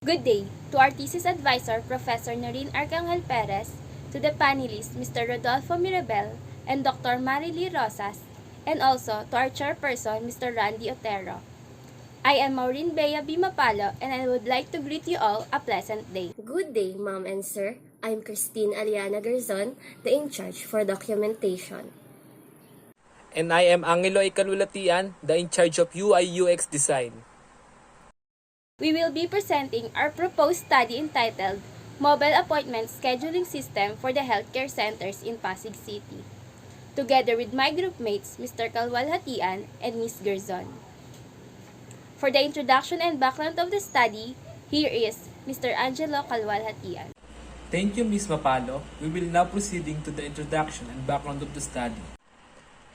Good day to our thesis advisor, Professor Noreen Arcangel Perez, to the panelists, Mr. Rodolfo Mirabel and Dr. Marily Rosas, and also to our chairperson, Mr. Randy Otero. I am Maurin Bea B. Mapalo, and I would like to greet you all a pleasant day. Good day, ma'am and sir. I'm Kristine Alyanna Guerzon, the in charge for documentation. And I am Angelo A. Calualhatian, the in charge of UI/UX design. We will be presenting our proposed study entitled Mobile Appointment Scheduling System for the Healthcare Centers in Pasig City, together with my group mates, Mr. Calualhatian and Ms. Guerzon. For the introduction and background of the study, here is Mr. Angelo Calualhatian. Thank you, Ms. Mapalo. We will now proceeding to the introduction and background of the study.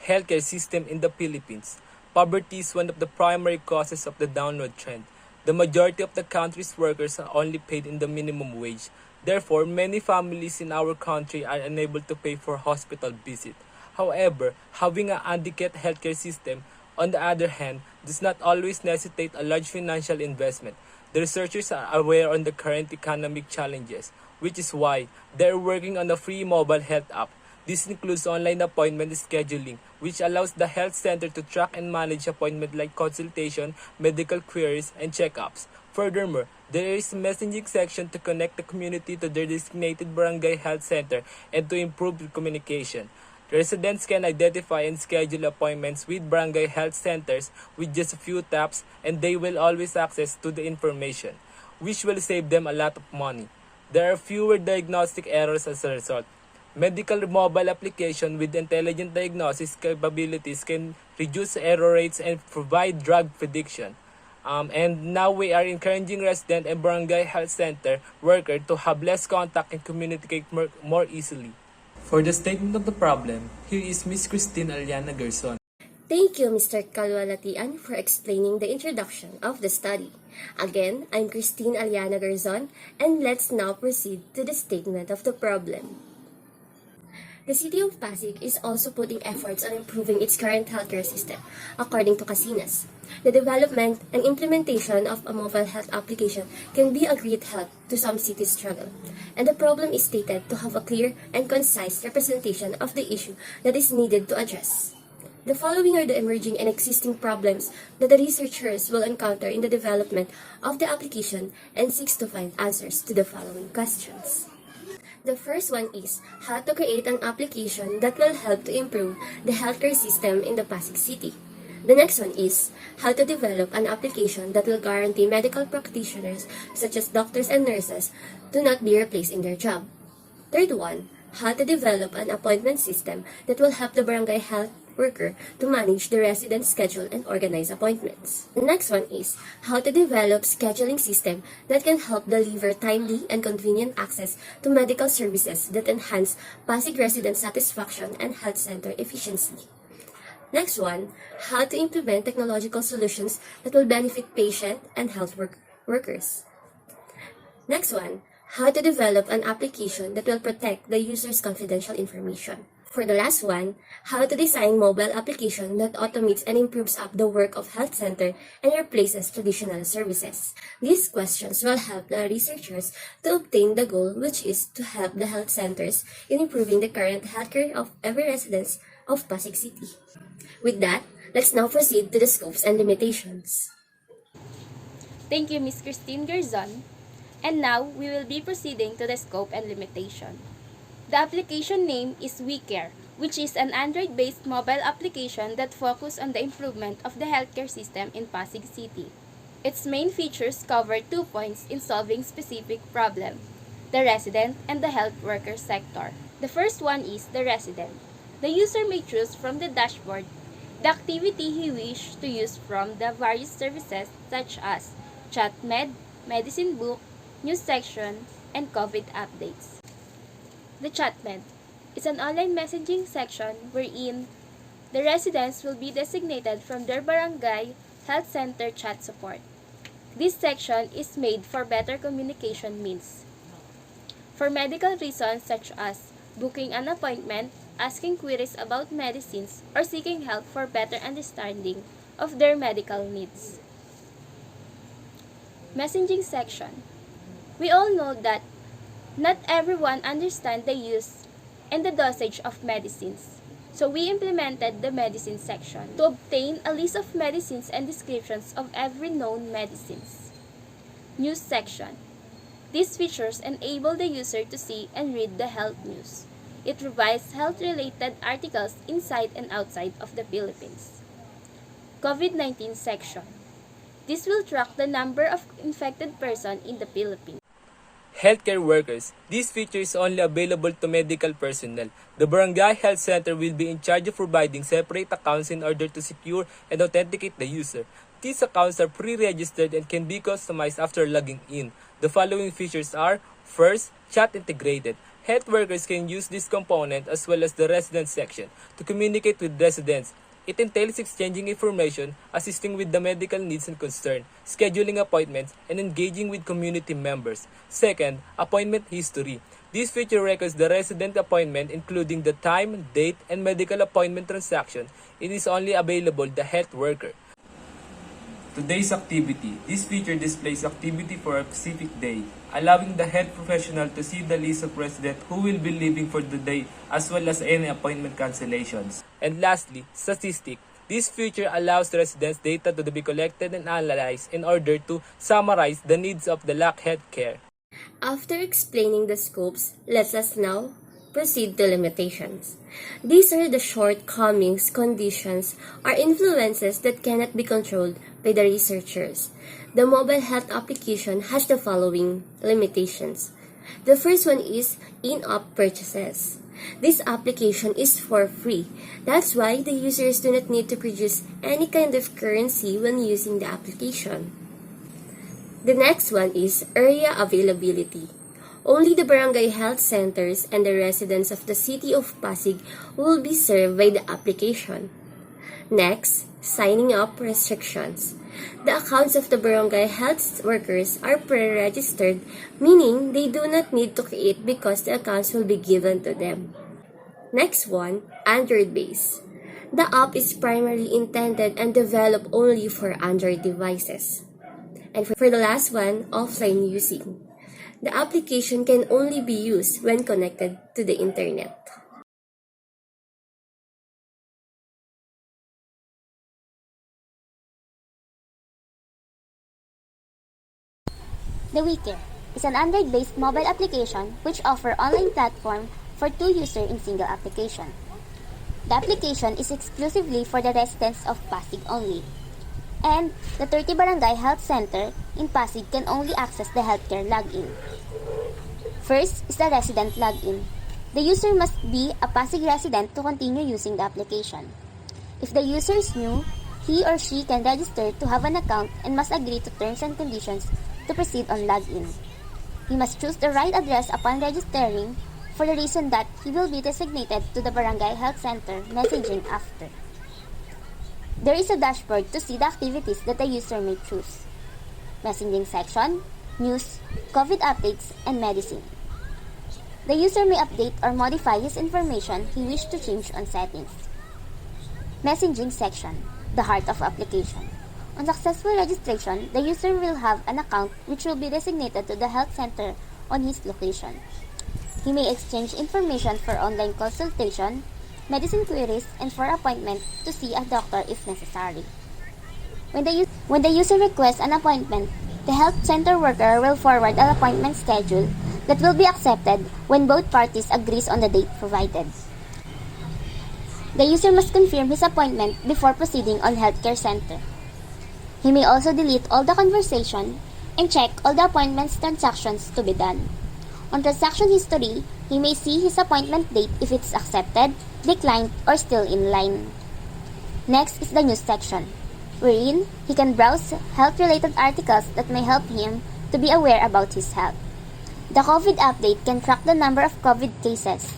Healthcare system in the Philippines. Poverty is one of the primary causes of the downward trend. The majority of the country's workers are only paid in the minimum wage. Therefore, many families in our country are unable to pay for hospital visit. However, having an adequate healthcare system, on the other hand, does not always necessitate a large financial investment. The researchers are aware on the current economic challenges, which is why they are working on a free mobile health app. This includes online appointment scheduling, which allows the health center to track and manage appointments like consultation, medical queries, and checkups. Furthermore, there is a messaging section to connect the community to their designated barangay health center and to improve communication. Residents can identify and schedule appointments with barangay health centers with just a few taps, and they will always access to the information, which will save them a lot of money. There are fewer diagnostic errors as a result. Medical mobile application with intelligent diagnosis capabilities can reduce error rates and provide drug prediction. And now we are encouraging resident and barangay health center worker to have less contact and communicate more easily. For the statement of the problem, here is Ms. Kristine Alyanna Guerzon. Thank you, Mr. Calualhatian, for explaining the introduction of the study. Again, I'm Kristine Alyanna Guerzon, and let's now proceed to the statement of the problem. The city of Pasig is also putting efforts on improving its current healthcare system, according to Casinas. The development and implementation of a mobile health application can be a great help to some cities' struggle, and the problem is stated to have a clear and concise representation of the issue that is needed to address. The following are the emerging and existing problems that the researchers will encounter in the development of the application and seeks to find answers to the following questions. The first one is how to create an application that will help to improve the healthcare system in the Pasig City. The next one is how to develop an application that will guarantee medical practitioners, such as doctors and nurses, to not be replaced in their job. Third one, how to develop an appointment system that will help the barangay health worker to manage the resident's schedule and organize appointments. The next one is how to develop scheduling system that can help deliver timely and convenient access to medical services that enhance Pasig resident satisfaction and health center efficiency. Next one, how to implement technological solutions that will benefit patient and health workers. Next one, how to develop an application that will protect the user's confidential information. For the last one, how to design mobile application that automates and improves up the work of health center and replaces traditional services. These questions will help the researchers to obtain the goal, which is to help the health centers in improving the current healthcare of every resident of Pasig City. With that, let's now proceed to the scopes and limitations. Thank you, Ms. Kristine Guerzon. And now, we will be proceeding to the scope and limitation. The application name is WeCare, which is an Android-based mobile application that focuses on the improvement of the healthcare system in Pasig City. Its main features cover 2 points in solving specific problem: the resident and the health worker sector. The first one is the resident. The user may choose from the dashboard the activity he wishes to use from the various services such as ChatMed, Medicine Book, News section, and COVID updates. The ChatMed is an online messaging section wherein the residents will be designated from their barangay health center chat support. This section is made for better communication means. For medical reasons such as booking an appointment, asking queries about medicines, or seeking help for better understanding of their medical needs. Messaging section We all know that not everyone understands the use and the dosage of medicines. So we implemented the medicine section to obtain a list of medicines and descriptions of every known medicines. News section. These features enable the user to see and read the health news. It provides health-related articles inside and outside of the Philippines. COVID-19 section. This will track the number of infected persons in the Philippines. Healthcare workers. This feature is only available to medical personnel. The barangay health center will be in charge of providing separate accounts in order to secure and authenticate the user. These accounts are pre-registered and can be customized after logging in. The following features are: first, chat integrated. Health workers can use this component as well as the resident section to communicate with residents. It entails exchanging information, assisting with the medical needs and concern, scheduling appointments, and engaging with community members. Second, appointment history. This feature records the resident appointment including the time, date, and medical appointment transaction. It is only available to the health worker. Today's activity. This feature displays activity for a specific day, allowing the health professional to see the list of residents who will be leaving for the day as well as any appointment cancellations. And lastly, statistic. This feature allows residents' data to be collected and analyzed in order to summarize the needs of the LAC healthcare. After explaining the scopes, let us now proceed to limitations. These are the shortcomings, conditions, or influences that cannot be controlled by the researchers. The mobile health application has the following limitations. The first one is in-app purchases. This application is for free. That's why the users do not need to produce any kind of currency when using the application. The next one is area availability. Only the barangay health centers and the residents of the city of Pasig will be served by the application. Next, signing up restrictions. The accounts of the barangay health workers are pre-registered, meaning they do not need to create because the accounts will be given to them. Next one, Android base. The app is primarily intended and developed only for Android devices. And for the last one, offline using. The application can only be used when connected to the internet. The WeCare is an Android-based mobile application which offers online platform for two users in single application. The application is exclusively for the residents of Pasig only, and the 30 Barangay Health Center in Pasig can only access the healthcare login. First is the resident login. The user must be a Pasig resident to continue using the application. If the user is new, he or she can register to have an account and must agree to terms and conditions to proceed on login. He must choose the right address upon registering for the reason that he will be designated to the Barangay Health Center messaging after. There is a dashboard to see the activities that the user may choose. Messaging section, news, COVID updates, and medicine. The user may update or modify his information he wishes to change on settings. Messaging section, the heart of application. On successful registration, the user will have an account which will be designated to the health center on his location. He may exchange information for online consultation, medicine queries, and for appointment to see a doctor if necessary. When the user requests an appointment, the health center worker will forward an appointment schedule that will be accepted when both parties agrees on the date provided. The user must confirm his appointment before proceeding on healthcare center. He may also delete all the conversation and check all the appointments transactions to be done. On transaction history, he may see his appointment date if it's accepted, declined, or still in line. Next is the news section, wherein he can browse health-related articles that may help him to be aware about his health. The COVID update can track the number of COVID cases,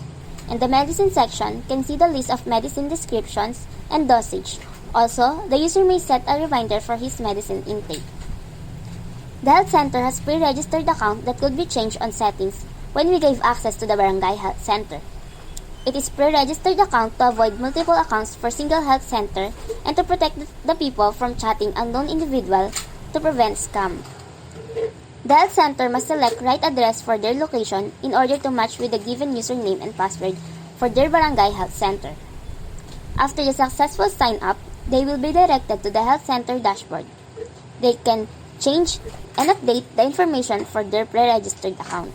and the medicine section can see the list of medicine descriptions and dosage. Also, the user may set a reminder for his medicine intake. The health center has pre-registered account that could be changed on settings when we gave access to the barangay health center. It is pre-registered account to avoid multiple accounts for single health center and to protect the people from chatting unknown individuals to prevent scam. The health center must select right address for their location in order to match with the given username and password for their barangay health center. After the successful sign-up, they will be directed to the health center dashboard. They can change and update the information for their pre-registered account.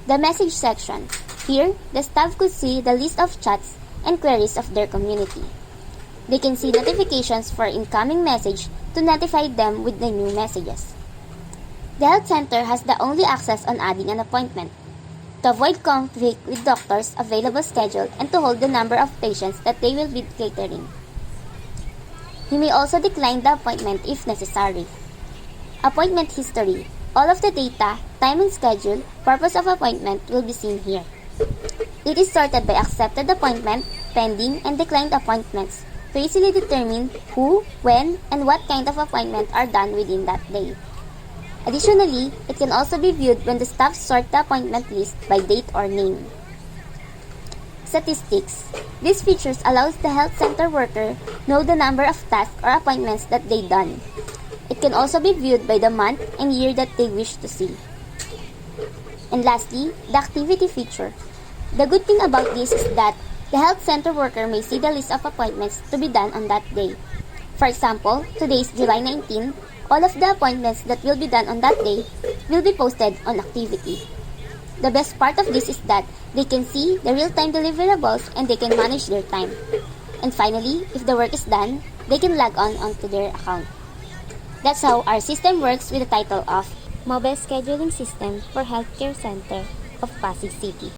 The message section. Here, the staff could see the list of chats and queries of their community. They can see notifications for incoming message to notify them with the new messages. The health center has the only access on adding an appointment. To avoid conflict with doctors' available schedule and to hold the number of patients that they will be catering. You may also decline the appointment if necessary. Appointment history. All of the data, time and schedule, purpose of appointment will be seen here. It is sorted by accepted appointment, pending, and declined appointments to easily determine who, when, and what kind of appointment are done within that day. Additionally, it can also be viewed when the staff sort the appointment list by date or name. Statistics. These features allows the health center worker know the number of tasks or appointments that they done. It can also be viewed by the month and year that they wish to see. And lastly, the activity feature. The good thing about this is that the health center worker may see the list of appointments to be done on that day. For example, today is July 19, all of the appointments that will be done on that day will be posted on activity. The best part of this is that they can see the real-time deliverables and they can manage their time. And finally, if the work is done, they can log on onto their account. That's how our system works with the title of Mobile Scheduling System for Healthcare Center of Pasig City.